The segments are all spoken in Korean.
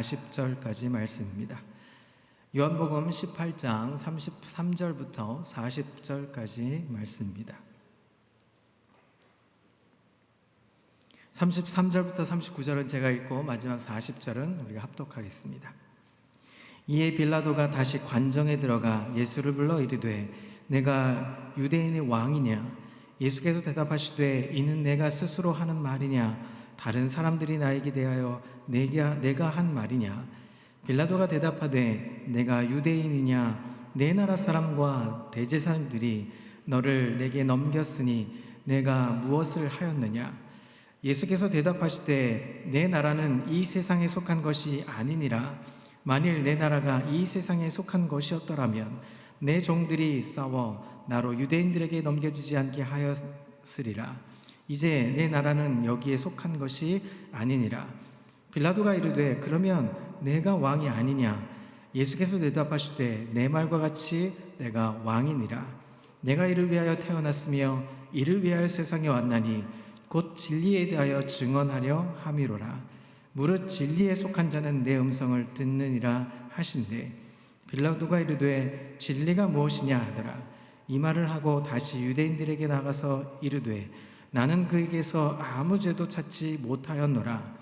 40절까지 말씀입니다. 요한복음 18장 33절부터 40절까지 말씀입니다. 33절부터 39절은 제가 읽고 마지막 40절은 우리가 합독하겠습니다. 이에 빌라도가 다시 관정에 들어가 예수를 불러 이르되 내가 유대인의 왕이냐? 예수께서 대답하시되 이는 내가 스스로 하는 말이냐? 다른 사람들이 나에게 대하여 내가 한 말이냐? 빌라도가 대답하되 내가 유대인이냐? 내 나라 사람과 대제사장들이 너를 내게 넘겼으니 내가 무엇을 하였느냐? 예수께서 대답하시되 내 나라는 이 세상에 속한 것이 아니니라. 만일 내 나라가 이 세상에 속한 것이었더라면 내 종들이 싸워 나로 유대인들에게 넘겨지지 않게 하였으리라. 이제 내 나라는 여기에 속한 것이 아니니라. 빌라도가 이르되 그러면 내가 왕이 아니냐? 예수께서 대답하시되 내 말과 같이 내가 왕이니라. 내가 이를 위하여 태어났으며 이를 위하여 세상에 왔나니 곧 진리에 대하여 증언하려 함이로라. 무릇 진리에 속한 자는 내 음성을 듣느니라 하신대. 빌라도가 이르되 진리가 무엇이냐 하더라. 이 말을 하고 다시 유대인들에게 나가서 이르되 나는 그에게서 아무 죄도 찾지 못하였노라.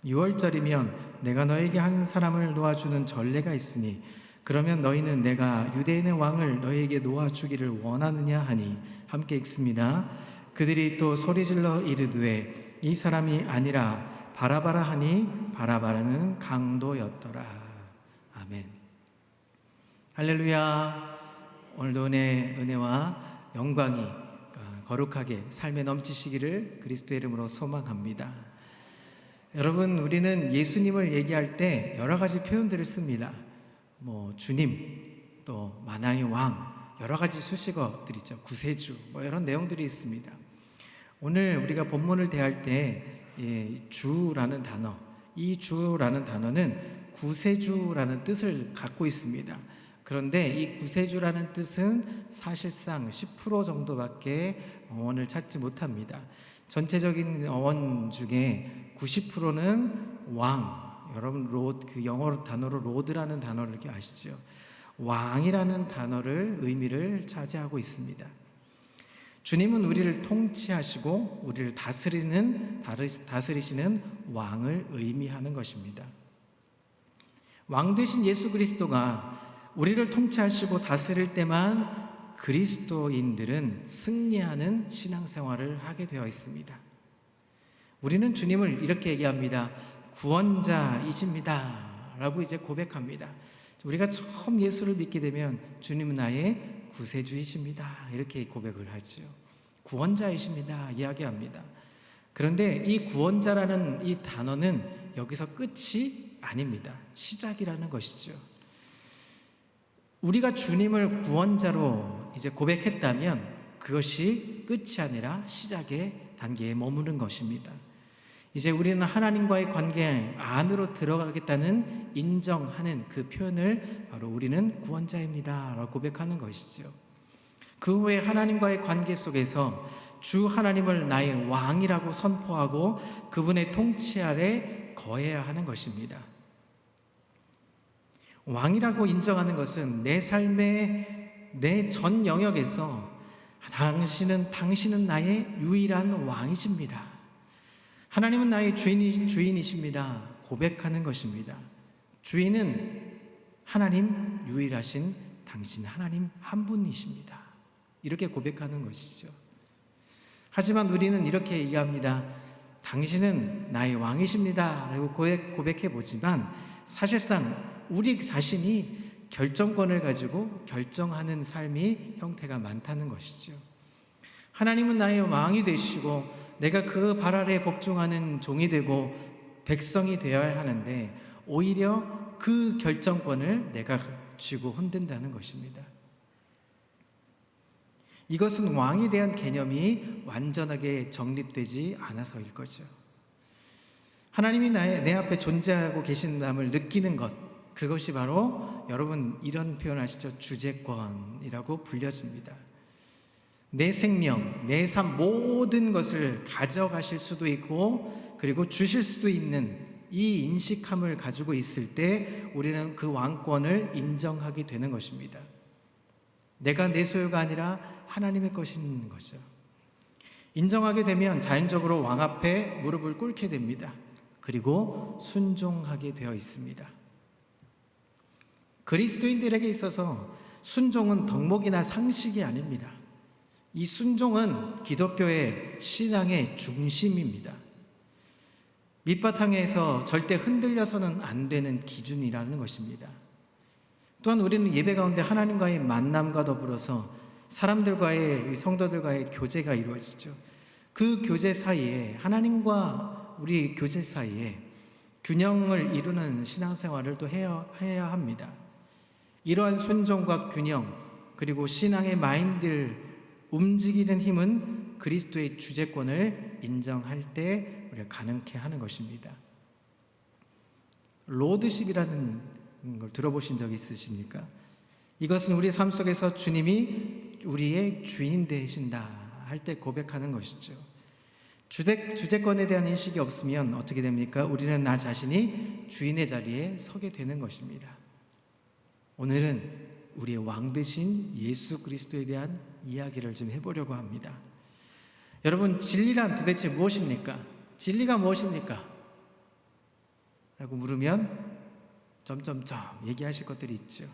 6월절이면 내가 너에게 한 사람을 놓아주는 전례가 있으니 그러면 너희는 내가 유대인의 왕을 너희에게 놓아주기를 원하느냐 하니 함께 읽습니다. 그들이 또 소리질러 이르되 이 사람이 아니라 바라바라 하니 바라바라는 강도였더라. 아멘. 할렐루야. 오늘도 은혜와 영광이 거룩하게 삶에 넘치시기를 그리스도의 이름으로 소망합니다. 여러분, 우리는 예수님을 얘기할 때 여러 가지 표현들을 씁니다. 주님, 또 만왕의 왕, 여러 가지 수식어들 있죠. 구세주, 이런 내용들이 있습니다. 오늘 우리가 본문을 대할 때 주라는 단어, 이 주라는 단어는 구세주라는 뜻을 갖고 있습니다. 그런데 이 구세주라는 뜻은 사실상 10% 정도밖에 어원을 찾지 못합니다. 전체적인 어원 중에 90%는 왕, 여러분 그 영어 단어로 로드라는 단어를 이렇게 아시죠? 왕이라는 단어를 의미를 차지하고 있습니다. 주님은 우리를 통치하시고 우리를 다스리시는 왕을 의미하는 것입니다. 왕 되신 예수 그리스도가 우리를 통치하시고 다스릴 때만 그리스도인들은 승리하는 신앙생활을 하게 되어 있습니다. 우리는 주님을 이렇게 얘기합니다. 구원자이십니다 라고 이제 고백합니다. 우리가 처음 예수를 믿게 되면 주님은 나의 구세주이십니다 이렇게 고백을 하죠. 구원자이십니다 이야기합니다. 그런데 이 구원자라는 이 단어는 여기서 끝이 아닙니다. 시작이라는 것이죠. 우리가 주님을 구원자로 이제 고백했다면 그것이 끝이 아니라 시작의 단계에 머무는 것입니다. 이제 우리는 하나님과의 관계 안으로 들어가겠다는 인정하는 그 표현을 바로 우리는 구원자입니다 라고 고백하는 것이죠. 그 후에 하나님과의 관계 속에서 주 하나님을 나의 왕이라고 선포하고 그분의 통치 아래 거해야 하는 것입니다. 왕이라고 인정하는 것은 내 삶의 내 전 영역에서 당신은 나의 유일한 왕이십니다. 하나님은 나의 주인이십니다. 고백하는 것입니다. 주인은 하나님 유일하신 당신 하나님 한 분이십니다. 이렇게 고백하는 것이죠. 하지만 우리는 이렇게 얘기합니다. 당신은 나의 왕이십니다. 라고 고백해 보지만 사실상 우리 자신이 결정권을 가지고 결정하는 삶이 형태가 많다는 것이죠. 하나님은 나의 왕이 되시고 내가 그 발 아래 복종하는 종이 되고 백성이 되어야 하는데 오히려 그 결정권을 내가 쥐고 흔든다는 것입니다. 이것은 왕에 대한 개념이 완전하게 정립되지 않아서일 거죠. 하나님이 내 앞에 존재하고 계신다함을 느끼는 것, 그것이 바로 여러분 이런 표현 아시죠? 주재권이라고 불려집니다. 내 생명, 내 삶 모든 것을 가져가실 수도 있고 그리고 주실 수도 있는 이 인식함을 가지고 있을 때 우리는 그 왕권을 인정하게 되는 것입니다. 내가 내 소유가 아니라 하나님의 것인 거죠. 인정하게 되면 자연적으로 왕 앞에 무릎을 꿇게 됩니다. 그리고 순종하게 되어 있습니다. 그리스도인들에게 있어서 순종은 덕목이나 상식이 아닙니다. 이 순종은 기독교의 신앙의 중심입니다. 밑바탕에서 절대 흔들려서는 안 되는 기준이라는 것입니다. 또한 우리는 예배 가운데 하나님과의 만남과 더불어서 사람들과의, 성도들과의 교제가 이루어지죠. 그 교제 사이에, 하나님과 우리 교제 사이에 균형을 이루는 신앙생활을 또 해야 합니다. 이러한 순종과 균형, 그리고 신앙의 마인드를 움직이는 힘은 그리스도의 주재권을 인정할 때 우리가 가능케 하는 것입니다. 로드십이라는 걸 들어보신 적 있으십니까? 이것은 우리 삶 속에서 주님이 우리의 주인 되신다 할 때 고백하는 것이죠. 주재권에 대한 인식이 없으면 어떻게 됩니까? 우리는 나 자신이 주인의 자리에 서게 되는 것입니다. 오늘은 우리의 왕 되신 예수 그리스도에 대한 이야기를 좀 해보려고 합니다. 여러분, 진리란 도대체 무엇입니까? 진리가 무엇입니까? 라고 물으면 점점점 얘기하실 것들이 있죠.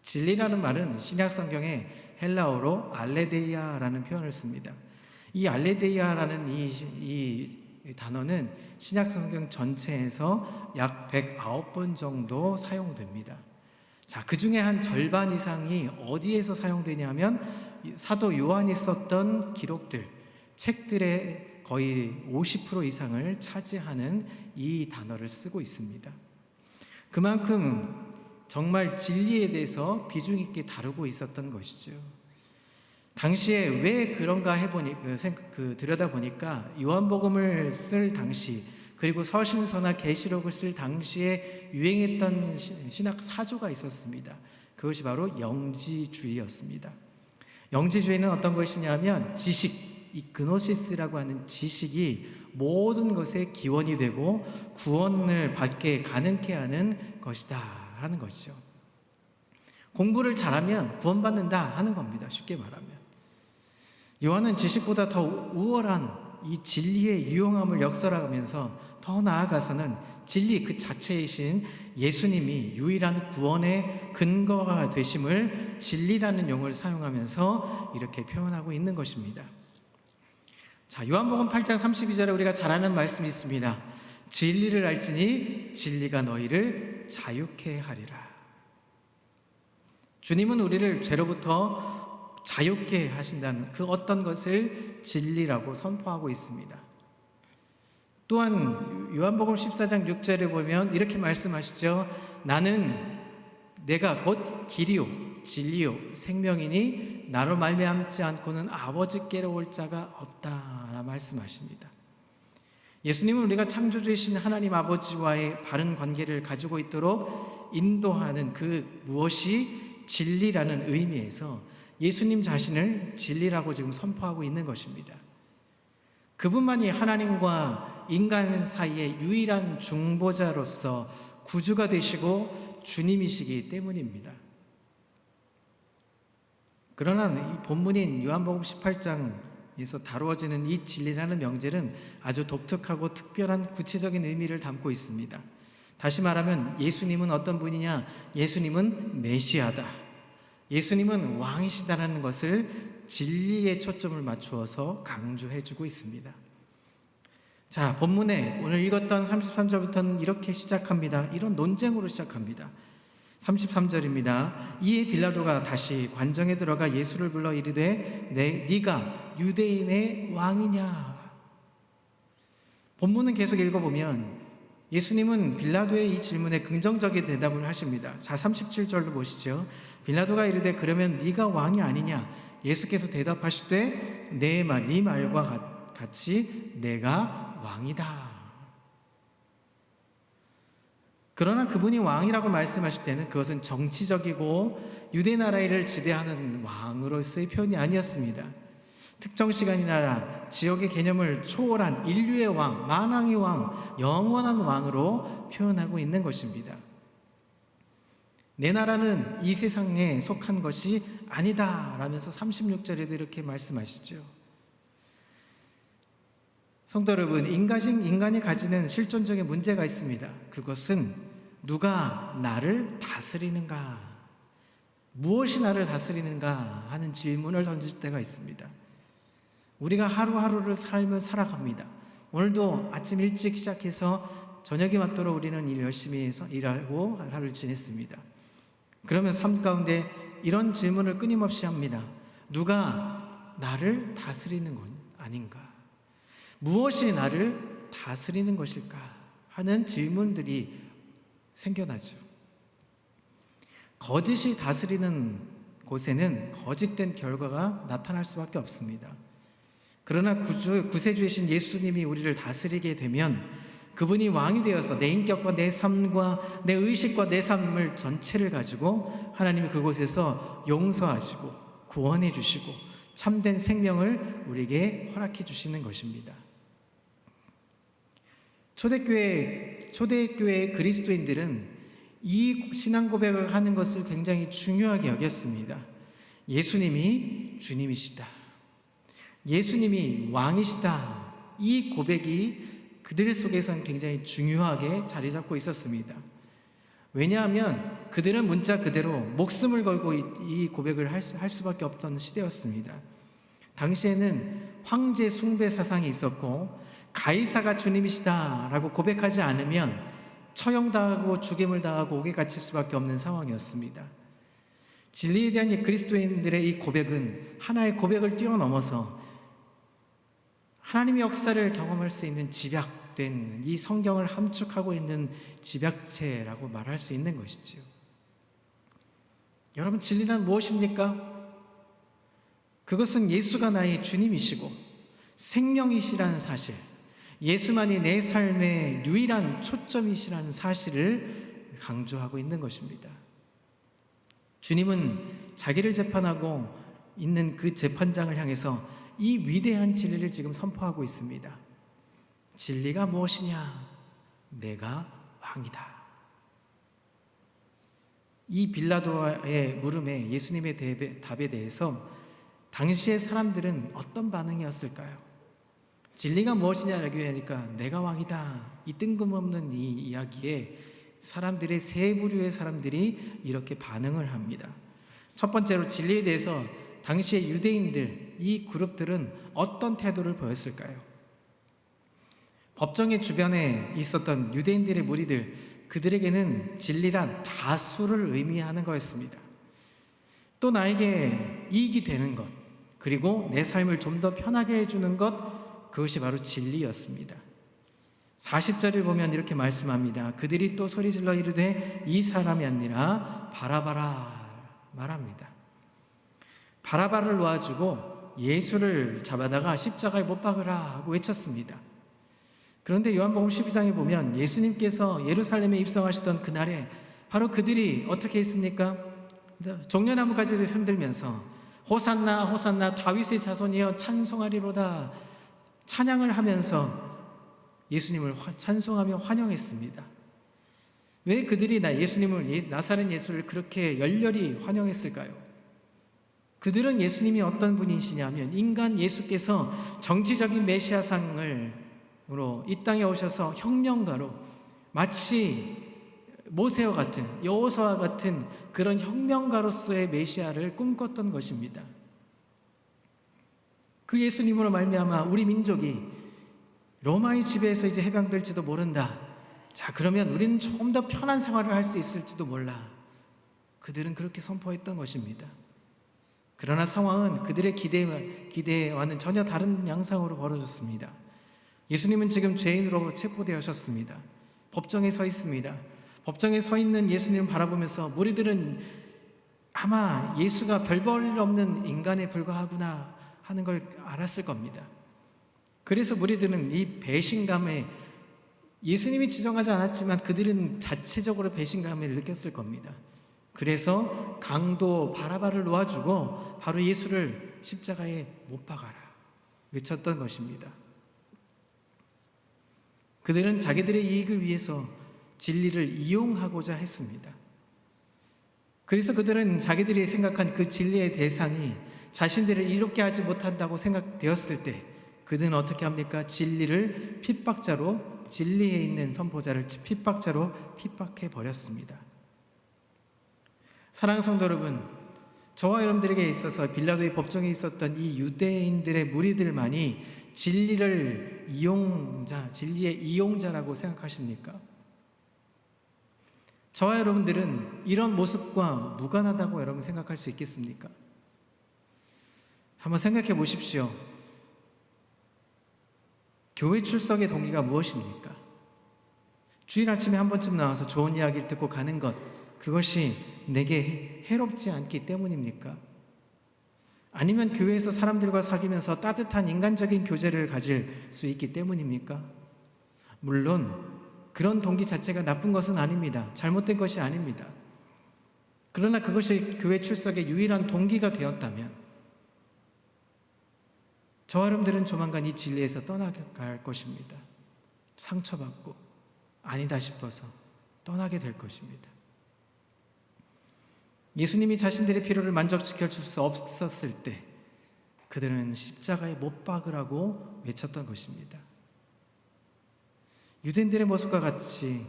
진리라는 말은 신약 성경에 헬라어로 알레데이아라는 표현을 씁니다. 이 알레데이아라는 이 단어는 신약 성경 전체에서 약 109번 정도 사용됩니다. 자, 그 중에 한 절반 이상이 어디에서 사용되냐면 사도 요한이 썼던 기록들, 책들의 거의 50% 이상을 차지하는 이 단어를 쓰고 있습니다. 그만큼 정말 진리에 대해서 비중 있게 다루고 있었던 것이죠. 당시에 왜 그런가 들여다보니까 요한복음을 쓸 당시, 그리고 서신서나 계시록을 쓸 당시에 유행했던 신학 사조가 있었습니다. 그것이 바로 영지주의였습니다. 영지주의는 어떤 것이냐면 지식, 이 그노시스라고 하는 지식이 모든 것의 기원이 되고 구원을 받게 가능케 하는 것이다 하는 것이죠. 공부를 잘하면 구원받는다 하는 겁니다. 쉽게 말하면. 요한은 지식보다 더 우월한 이 진리의 유용함을 역설하면서 더 나아가서는 진리 그 자체이신 예수님이 유일한 구원의 근거가 되심을 진리라는 용어를 사용하면서 이렇게 표현하고 있는 것입니다. 자, 요한복음 8장 32절에 우리가 잘 아는 말씀이 있습니다. 진리를 알지니 진리가 너희를 자유케 하리라. 주님은 우리를 죄로부터 자유케 하신다는 그 어떤 것을 진리라고 선포하고 있습니다. 또한 요한복음 14장 6절에 보면 이렇게 말씀하시죠. 나는 내가 곧 길이요 진리요 생명이니 나로 말미암지 않고는 아버지께로 올 자가 없다라 말씀하십니다. 예수님은 우리가 창조주이신 하나님 아버지와의 바른 관계를 가지고 있도록 인도하는 그 무엇이 진리라는 의미에서 예수님 자신을 진리라고 지금 선포하고 있는 것입니다. 그분만이 하나님과 인간 사이의 유일한 중보자로서 구주가 되시고 주님이시기 때문입니다. 그러나 이 본문인 요한복음 18장에서 다루어지는 이 진리라는 명제는 아주 독특하고 특별한 구체적인 의미를 담고 있습니다. 다시 말하면 예수님은 어떤 분이냐? 예수님은 메시아다. 예수님은 왕이시다라는 것을 진리에 초점을 맞추어서 강조해주고 있습니다. 자, 본문에 오늘 읽었던 33절부터는 이렇게 시작합니다. 이런 논쟁으로 시작합니다. 33절입니다. 이에 빌라도가 다시 관정에 들어가 예수를 불러 이르되 네가 유대인의 왕이냐? 본문은 계속 읽어보면 예수님은 빌라도의 이 질문에 긍정적인 대답을 하십니다. 자, 37절로 보시죠. 빌라도가 이르되 그러면 네가 왕이 아니냐? 예수께서 대답하시되 네 말과 같이 내가 왕이다. 그러나 그분이 왕이라고 말씀하실 때는 그것은 정치적이고 유대 나라를 지배하는 왕으로서의 표현이 아니었습니다. 특정 시간이나 지역의 개념을 초월한 인류의 왕, 만왕의 왕, 영원한 왕으로 표현하고 있는 것입니다. 내 나라는 이 세상에 속한 것이 아니다 라면서 36절에도 이렇게 말씀하시죠. 성도 여러분, 인간이 가지는 실존적인 문제가 있습니다. 그것은 누가 나를 다스리는가, 무엇이 나를 다스리는가 하는 질문을 던질 때가 있습니다. 우리가 하루하루를 삶을 살아갑니다. 오늘도 아침 일찍 시작해서 저녁이 맞도록 우리는 일 열심히 해서 일하고 하루를 지냈습니다. 그러면 삶 가운데 이런 질문을 끊임없이 합니다. 누가 나를 다스리는 건 아닌가? 무엇이 나를 다스리는 것일까? 하는 질문들이 생겨나죠. 거짓이 다스리는 곳에는 거짓된 결과가 나타날 수밖에 없습니다. 그러나 구세주이신 예수님이 우리를 다스리게 되면 그분이 왕이 되어서 내 인격과 내 삶과 내 의식과 내 삶을 전체를 가지고 하나님이 그곳에서 용서하시고 구원해 주시고 참된 생명을 우리에게 허락해 주시는 것입니다. 초대교회의 그리스도인들은 이 신앙 고백을 하는 것을 굉장히 중요하게 여겼습니다. 예수님이 주님이시다, 예수님이 왕이시다, 이 고백이 그들 속에서는 굉장히 중요하게 자리 잡고 있었습니다. 왜냐하면 그들은 문자 그대로 목숨을 걸고 이 고백을 할 수밖에 없던 시대였습니다. 당시에는 황제 숭배 사상이 있었고 가이사가 주님이시다라고 고백하지 않으면 처형당하고 죽임을 당하고 옥에 갇힐 수밖에 없는 상황이었습니다. 진리에 대한 이 그리스도인들의 이 고백은 하나의 고백을 뛰어넘어서 하나님의 역사를 경험할 수 있는 집약된, 이 성경을 함축하고 있는 집약체라고 말할 수 있는 것이지요. 여러분, 진리란 무엇입니까? 그것은 예수가 나의 주님이시고 생명이시라는 사실, 예수만이 내 삶의 유일한 초점이시라는 사실을 강조하고 있는 것입니다. 주님은 자기를 재판하고 있는 그 재판장을 향해서 이 위대한 진리를 지금 선포하고 있습니다. 진리가 무엇이냐? 내가 왕이다. 이 빌라도의 물음에 예수님의 답에 대해서 당시의 사람들은 어떤 반응이었을까요? 진리가 무엇이냐라고 하니까 내가 왕이다, 이 뜬금없는 이 이야기에 사람들의 세 부류의 사람들이 이렇게 반응을 합니다. 첫 번째로 진리에 대해서 당시의 유대인들, 이 그룹들은 어떤 태도를 보였을까요? 법정의 주변에 있었던 유대인들의 무리들, 그들에게는 진리란 다수를 의미하는 거였습니다. 또 나에게 이익이 되는 것, 그리고 내 삶을 좀 더 편하게 해주는 것, 그것이 바로 진리였습니다. 40절을 보면 이렇게 말씀합니다. 그들이 또 소리질러 이르되 이 사람이 아니라 바라바라 말합니다. 바라바를 놓아주고 예수를 잡아다가 십자가에 못 박으라 하고 외쳤습니다. 그런데 요한복음 12장에 보면 예수님께서 예루살렘에 입성하시던 그날에 바로 그들이 어떻게 했습니까? 종려나무 가지를 흔들면서 호산나 호산나 다윗의 자손이여 찬송하리로다 찬양을 하면서 예수님을 찬송하며 환영했습니다. 왜 그들이 예수님을, 나사렛 예수를 그렇게 열렬히 환영했을까요? 그들은 예수님이 어떤 분이시냐면 인간 예수께서 정치적인 메시아상으로 이 땅에 오셔서 혁명가로 마치 모세와 같은, 여호수아와 같은 그런 혁명가로서의 메시아를 꿈꿨던 것입니다. 그 예수님으로 말미암아 우리 민족이 로마의 지배에서 이제 해방될지도 모른다. 자, 그러면 우리는 좀 더 편한 생활을 할 수 있을지도 몰라. 그들은 그렇게 선포했던 것입니다. 그러나 상황은 그들의 기대와는 전혀 다른 양상으로 벌어졌습니다. 예수님은 지금 죄인으로 체포되셨습니다. 법정에 서 있습니다. 법정에 서 있는 예수님을 바라보면서 무리들은 아마 예수가 별 볼 일 없는 인간에 불과하구나 하는 걸 알았을 겁니다. 그래서 무리들은 이 배신감에, 예수님이 지정하지 않았지만 그들은 자체적으로 배신감을 느꼈을 겁니다. 그래서 강도 바라바를 놓아주고 바로 예수를 십자가에 못 박아라. 외쳤던 것입니다. 그들은 자기들의 이익을 위해서 진리를 이용하고자 했습니다. 그래서 그들은 자기들이 생각한 그 진리의 대상이 자신들을 이롭게 하지 못한다고 생각되었을 때 그들은 어떻게 합니까? 진리를 핍박자로, 진리에 있는 선포자를 핍박자로 핍박해 버렸습니다. 사랑하는 성도 여러분, 저와 여러분들에게 있어서 빌라도의 법정에 있었던 이 유대인들의 무리들만이 진리의 이용자라고 생각하십니까? 저와 여러분들은 이런 모습과 무관하다고 여러분 생각할 수 있겠습니까? 한번 생각해 보십시오. 교회 출석의 동기가 무엇입니까? 주일 아침에 한 번쯤 나와서 좋은 이야기를 듣고 가는 것, 그것이 내게 해롭지 않기 때문입니까? 아니면 교회에서 사람들과 사귀면서 따뜻한 인간적인 교제를 가질 수 있기 때문입니까? 물론 그런 동기 자체가 나쁜 것은 아닙니다. 잘못된 것이 아닙니다. 그러나 그것이 교회 출석의 유일한 동기가 되었다면 저와 여러분들은 조만간 이 진리에서 떠나갈 것입니다. 상처받고 아니다 싶어서 떠나게 될 것입니다. 예수님이 자신들의 필요를 만족시켜 줄 수 없었을 때 그들은 십자가에 못 박으라고 외쳤던 것입니다. 유대인들의 모습과 같이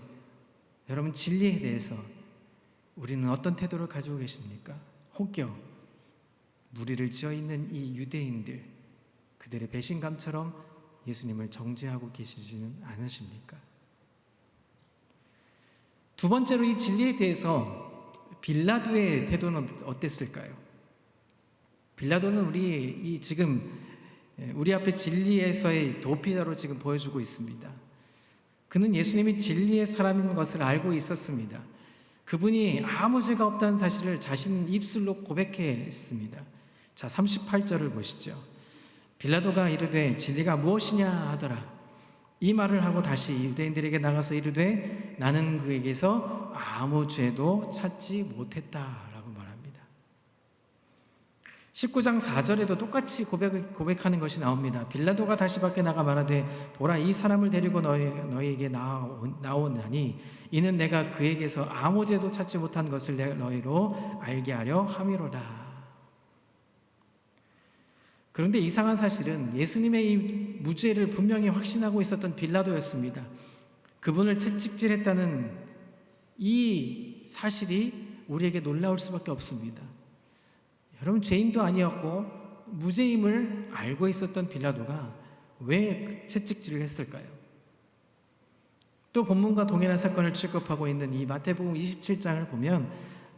여러분 진리에 대해서 우리는 어떤 태도를 가지고 계십니까? 혹여 무리를 지어 있는 이 유대인들, 그들의 배신감처럼 예수님을 정죄하고 계시지는 않으십니까? 두 번째로 이 진리에 대해서 빌라도의 태도는 어땠을까요? 빌라도는 우리 앞에 진리에서의 도피자로 지금 보여주고 있습니다. 그는 예수님이 진리의 사람인 것을 알고 있었습니다. 그분이 아무 죄가 없다는 사실을 자신 입술로 고백했습니다. 자, 38절을 보시죠. 빌라도가 이르되 진리가 무엇이냐 하더라. 이 말을 하고 다시 유대인들에게 나가서 이르되 나는 그에게서 아무 죄도 찾지 못했다라고 말합니다. 19장 4절에도 똑같이 고백하는 것이 나옵니다. 빌라도가 다시 밖에 나가 말하되 보라, 이 사람을 데리고 너희에게 나오나니 이는 내가 그에게서 아무 죄도 찾지 못한 것을 너희로 알게 하려 함이로다. 그런데 이상한 사실은 예수님의 이 무죄를 분명히 확신하고 있었던 빌라도였습니다. 그분을 채찍질했다는 이 사실이 우리에게 놀라울 수밖에 없습니다. 여러분, 죄인도 아니었고 무죄임을 알고 있었던 빌라도가 왜 채찍질을 했을까요? 또 본문과 동일한 사건을 취급하고 있는 이 마태복음 27장을 보면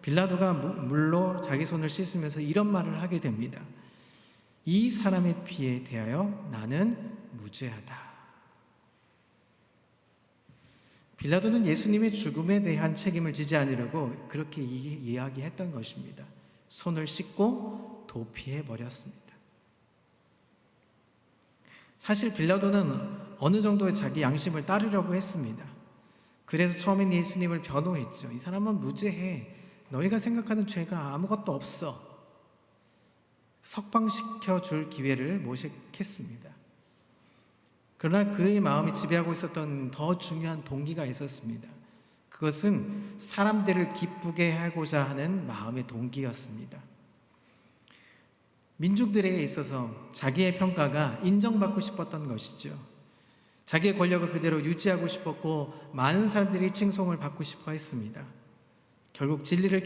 빌라도가 물로 자기 손을 씻으면서 이런 말을 하게 됩니다. 이 사람의 피에 대하여 나는 무죄하다. 빌라도는 예수님의 죽음에 대한 책임을 지지 않으려고 그렇게 이야기했던 것입니다. 손을 씻고 도피해 버렸습니다. 사실 빌라도는 어느 정도의 자기 양심을 따르려고 했습니다. 그래서 처음엔 예수님을 변호했죠. 이 사람은 무죄해. 너희가 생각하는 죄가 아무것도 없어. 석방시켜 줄 기회를 모색했습니다. 그러나 그의 마음이 지배하고 있었던 더 중요한 동기가 있었습니다. 그것은 사람들을 기쁘게 하고자 하는 마음의 동기였습니다. 민중들에게 있어서 자기의 평가가 인정받고 싶었던 것이죠. 자기의 권력을 그대로 유지하고 싶었고 많은 사람들이 칭송을 받고 싶어 했습니다. 결국 진리를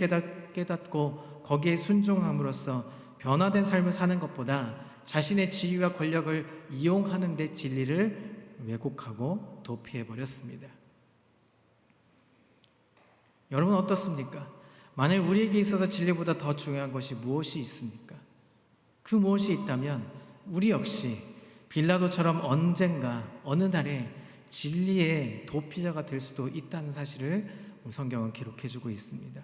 깨닫고 거기에 순종함으로써 변화된 삶을 사는 것보다 자신의 지위와 권력을 이용하는 데 진리를 왜곡하고 도피해버렸습니다. 여러분 어떻습니까? 만약 우리에게 있어서 진리보다 더 중요한 것이 무엇이 있습니까? 그 무엇이 있다면 우리 역시 빌라도처럼 언젠가 어느 날에 진리의 도피자가 될 수도 있다는 사실을 성경은 기록해주고 있습니다.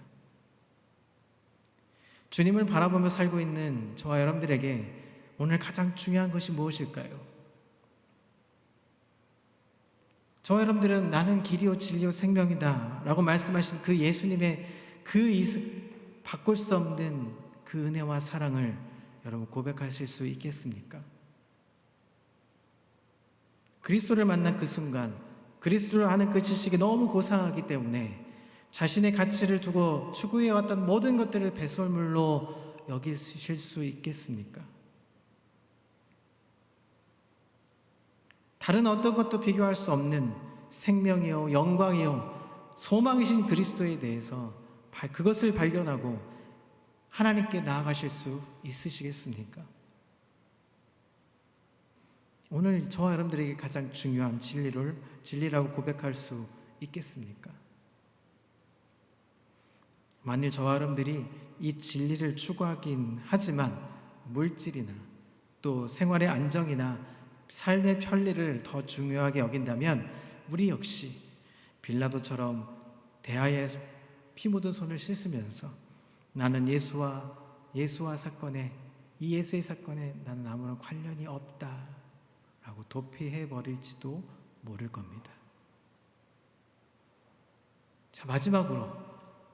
주님을 바라보며 살고 있는 저와 여러분들에게 오늘 가장 중요한 것이 무엇일까요? 저와 여러분들은 나는 길이요 진리요 생명이다 라고 말씀하신 그 예수님의 바꿀 수 없는 그 은혜와 사랑을 여러분 고백하실 수 있겠습니까? 그리스도를 만난 그 순간, 그리스도를 아는 그 지식이 너무 고상하기 때문에 자신의 가치를 두고 추구해왔던 모든 것들을 배설물로 여기실 수 있겠습니까? 다른 어떤 것도 비교할 수 없는 생명이요, 영광이요, 소망이신 그리스도에 대해서 그것을 발견하고 하나님께 나아가실 수 있으시겠습니까? 오늘 저와 여러분들에게 가장 중요한 진리라고 고백할 수 있겠습니까? 만일 저와 여러분들이 이 진리를 추구하긴 하지만 물질이나 또 생활의 안정이나 삶의 편리를 더 중요하게 여긴다면 우리 역시 빌라도처럼 대하에 피 묻은 손을 씻으면서 나는 예수와 사건에, 이 예수의 사건에 나는 아무런 관련이 없다 라고 도피해 버릴지도 모를 겁니다. 자, 마지막으로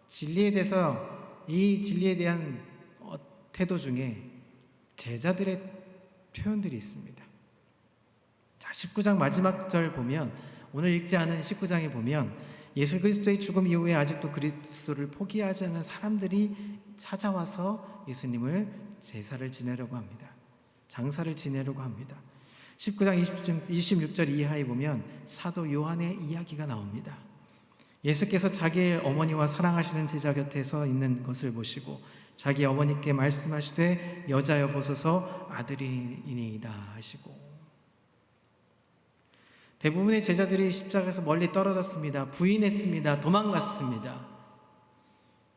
진리에 대해서, 이 진리에 대한 태도 중에 제자들의 표현들이 있습니다. 자, 19장 마지막 절 보면, 오늘 읽지 않은 19장에 보면 예수 그리스도의 죽음 이후에 아직도 그리스도를 포기하지 않은 사람들이 찾아와서 예수님을 제사를 지내려고 합니다. 장사를 지내려고 합니다. 19장 26절 이하에 보면 사도 요한의 이야기가 나옵니다. 예수께서 자기의 어머니와 사랑하시는 제자 곁에 서 있는 것을 보시고 자기 어머니께 말씀하시되 여자여 보소서 아들이니이다 하시고, 대부분의 제자들이 십자가에서 멀리 떨어졌습니다. 부인했습니다. 도망갔습니다.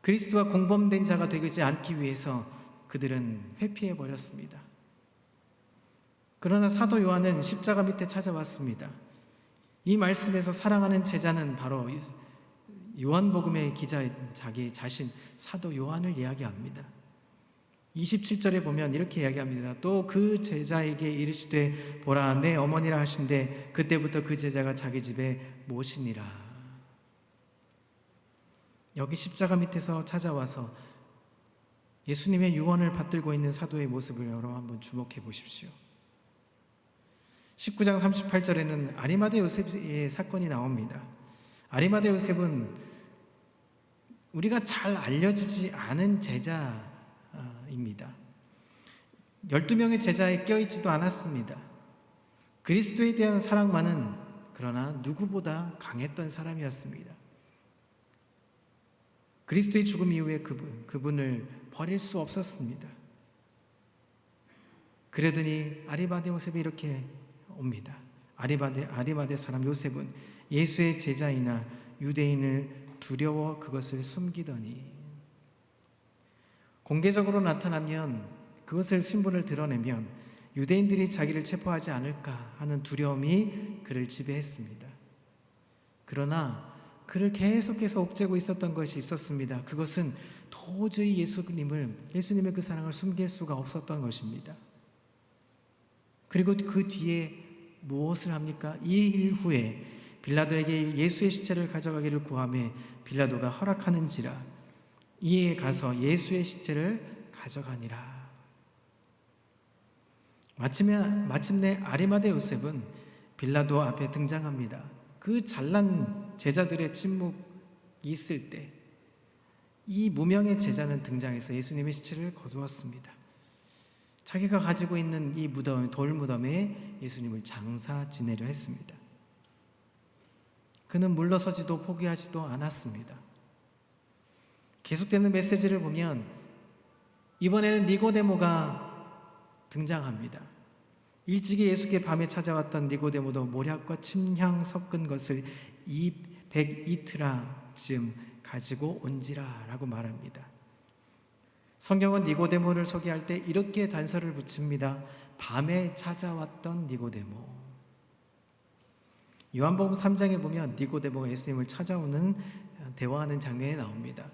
그리스도와 공범된 자가 되지 않기 위해서 그들은 회피해 버렸습니다. 그러나 사도 요한은 십자가 밑에 찾아왔습니다. 이 말씀에서 사랑하는 제자는 바로 요한복음의 기자인 자기 자신 사도 요한을 이야기합니다. 27절에 보면 이렇게 이야기합니다. 또 그 제자에게 이르시되 보라 내 어머니라 하신대 그때부터 그 제자가 자기 집에 모시니라. 여기 십자가 밑에서 찾아와서 예수님의 유언을 받들고 있는 사도의 모습을 여러분 한번 주목해 보십시오. 19장 38절에는 아리마대 요셉의 사건이 나옵니다. 아리마대 요셉은 우리가 잘 알려지지 않은 제자입니다. 12명의 제자에 껴있지도 않았습니다. 그리스도에 대한 사랑만은 그러나 누구보다 강했던 사람이었습니다. 그리스도의 죽음 이후에 그분을 버릴 수 없었습니다. 그러더니 아리마대 요셉이 이렇게 옵니다. 아리마대 사람 요셉은 예수의 제자이나 유대인을 두려워 그것을 숨기더니, 공개적으로 나타나면 그것을 신분을 드러내면 유대인들이 자기를 체포하지 않을까 하는 두려움이 그를 지배했습니다. 그러나 그를 계속해서 옥죄고 있었던 것이 있었습니다. 그것은 도저히 예수님의 그 사랑을 숨길 수가 없었던 것입니다. 그리고 그 뒤에 무엇을 합니까? 이 일 후에 빌라도에게 예수의 시체를 가져가기를 구하매 빌라도가 허락하는지라 이에 가서 예수의 시체를 가져가니라. 마침내 아리마대 요셉은 빌라도 앞에 등장합니다. 그 잘난 제자들의 침묵이 있을 때 이 무명의 제자는 등장해서 예수님의 시체를 거두었습니다. 자기가 가지고 있는 이 무덤, 돌 무덤에 예수님을 장사 지내려 했습니다. 그는 물러서지도 포기하지도 않았습니다. 계속되는 메시지를 보면 이번에는 니고데모가 등장합니다. 일찍이 예수께 밤에 찾아왔던 니고데모도 모략과 침향 섞은 것을 100이트라쯤 가지고 온지라 라고 말합니다. 성경은 니고데모를 소개할 때 이렇게 단서를 붙입니다. 밤에 찾아왔던 니고데모. 요한복음 3장에 보면 니고데모가 예수님을 찾아오는 대화하는 장면이 나옵니다.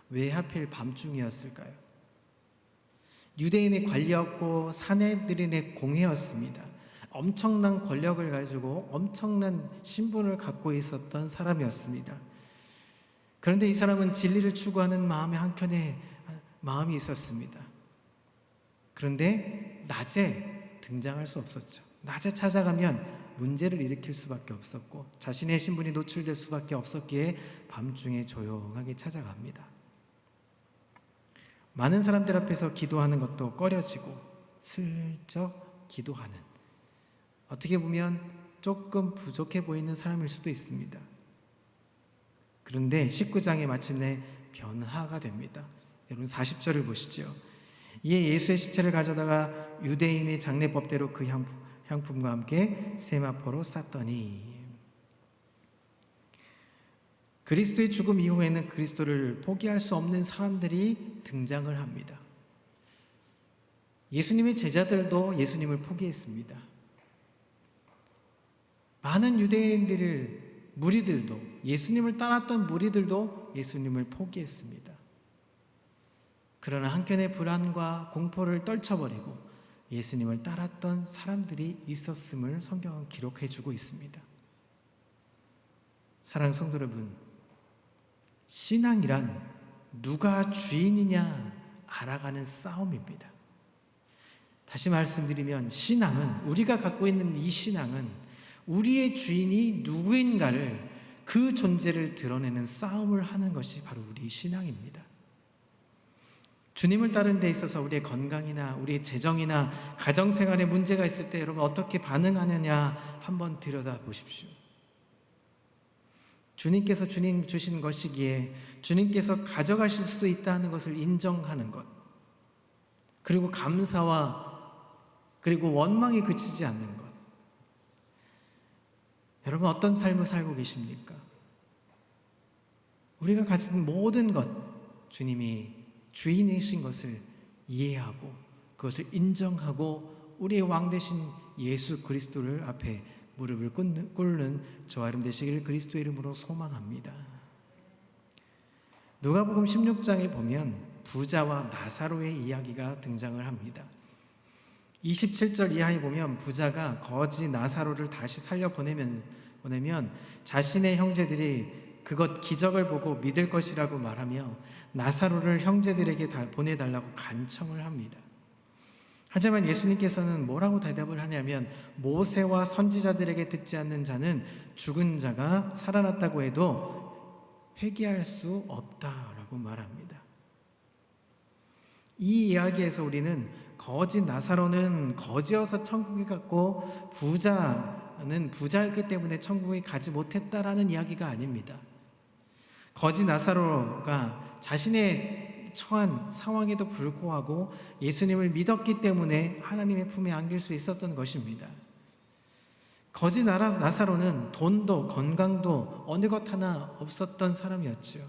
왜 하필 밤중이었을까요? 유대인의 관리였고 사내들인의 공회였습니다. 엄청난 권력을 가지고 엄청난 신분을 갖고 있었던 사람이었습니다. 그런데 이 사람은 진리를 추구하는 마음의 한켠에 마음이 있었습니다. 그런데 낮에 등장할 수 없었죠. 낮에 찾아가면 문제를 일으킬 수밖에 없었고 자신의 신분이 노출될 수밖에 없었기에 밤중에 조용하게 찾아갑니다. 많은 사람들 앞에서 기도하는 것도 꺼려지고 슬쩍 기도하는, 어떻게 보면 조금 부족해 보이는 사람일 수도 있습니다. 그런데 19장에 마침내 변화가 됩니다. 여러분 40절을 보시죠. 이에 예수의 시체를 가져다가 유대인의 장례법대로 그 향품과 함께 세마포로 쌌더니, 그리스도의 죽음 이후에는 그리스도를 포기할 수 없는 사람들이 등장을 합니다. 예수님의 제자들도 예수님을 포기했습니다. 많은 무리들도, 예수님을 따랐던 무리들도 예수님을 포기했습니다. 그러나 한켠의 불안과 공포를 떨쳐버리고 예수님을 따랐던 사람들이 있었음을 성경은 기록해주고 있습니다. 사랑하는 성도 여러분, 신앙이란 누가 주인이냐 알아가는 싸움입니다. 다시 말씀드리면 신앙은, 우리가 갖고 있는 이 신앙은 우리의 주인이 누구인가를, 그 존재를 드러내는 싸움을 하는 것이 바로 우리 신앙입니다. 주님을 따르는 데 있어서 우리의 건강이나 우리의 재정이나 가정생활에 문제가 있을 때 여러분 어떻게 반응하느냐 한번 들여다보십시오. 주님께서 주님 주신 것이기에 주님께서 가져가실 수도 있다는 것을 인정하는 것, 그리고 감사와 그리고 원망이 그치지 않는 것. 여러분 어떤 삶을 살고 계십니까? 우리가 가진 모든 것, 주님이 주인이신 것을 이해하고 그것을 인정하고 우리의 왕 되신 예수 그리스도를 앞에 무릎을 꿇는 저와 여러분 되시기를 그리스도의 이름으로 소망합니다. 누가복음 16장에 보면 부자와 나사로의 이야기가 등장을 합니다. 27절 이하에 보면 부자가 거지 나사로를 다시 살려 보내면 자신의 형제들이 그것 기적을 보고 믿을 것이라고 말하며 나사로를 형제들에게 다 보내달라고 간청을 합니다. 하지만 예수님께서는 뭐라고 대답을 하냐면, 모세와 선지자들에게 듣지 않는 자는 죽은 자가 살아났다고 해도 회개할 수 없다라고 말합니다. 이 이야기에서 우리는 거지 나사로는 거지여서 천국에 갔고 부자는 부자였기 때문에 천국에 가지 못했다라는 이야기가 아닙니다. 거지 나사로가 자신의 처한 상황에도 불구하고 예수님을 믿었기 때문에 하나님의 품에 안길 수 있었던 것입니다. 거지 나사로는 돈도 건강도 어느 것 하나 없었던 사람이었죠.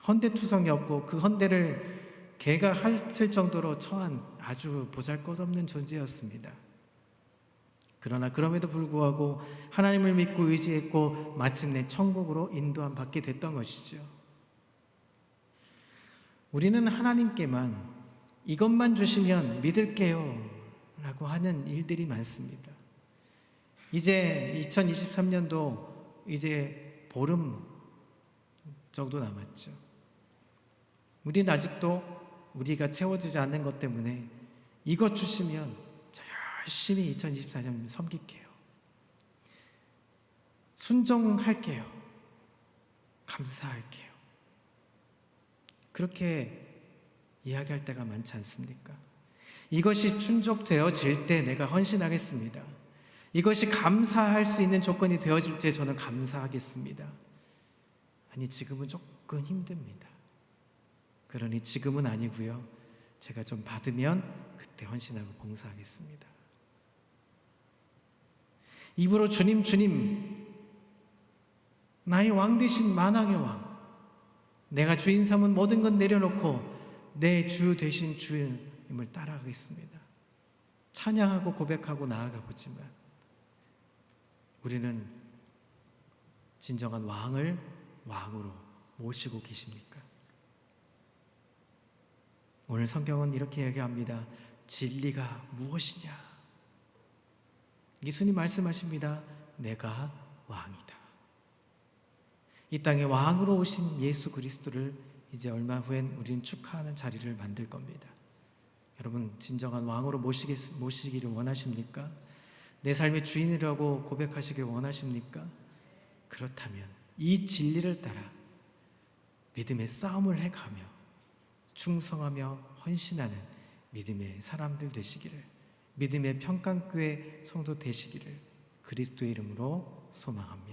헌데투성이었고 그 헌데를 개가 핥을 정도로 처한 아주 보잘것없는 존재였습니다. 그러나 그럼에도 불구하고 하나님을 믿고 의지했고 마침내 천국으로 인도함 받게 됐던 것이죠. 우리는 하나님께만 이것만 주시면 믿을게요 라고 하는 일들이 많습니다. 이제 2023년도 이제 보름 정도 남았죠. 우리는 아직도 우리가 채워지지 않는 것 때문에 이것 주시면 저 열심히 2024년 섬길게요, 순종할게요, 감사할게요, 그렇게 이야기할 때가 많지 않습니까? 이것이 충족되어질 때 내가 헌신하겠습니다. 이것이 감사할 수 있는 조건이 되어질 때 저는 감사하겠습니다. 아니, 지금은 조금 힘듭니다. 그러니 지금은 아니고요, 제가 좀 받으면 그때 헌신하고 봉사하겠습니다. 입으로 주님 주님, 나의 왕 되신 만왕의 왕, 내가 주인 삼은 모든 것 내려놓고 내 주 되신 주님을 따라가겠습니다. 찬양하고 고백하고 나아가 보지만 우리는 진정한 왕을 왕으로 모시고 계십니까? 오늘 성경은 이렇게 얘기합니다. 진리가 무엇이냐? 예수님 말씀하십니다. 내가 왕이다. 이 땅에 왕으로 오신 예수 그리스도를 이제 얼마 후엔 우리는 축하하는 자리를 만들 겁니다. 여러분 진정한 왕으로 모시기를 원하십니까? 내 삶의 주인이라고 고백하시길 원하십니까? 그렇다면 이 진리를 따라 믿음의 싸움을 해가며 충성하며 헌신하는 믿음의 사람들 되시기를, 믿음의 평강교회 성도 되시기를 그리스도의 이름으로 소망합니다.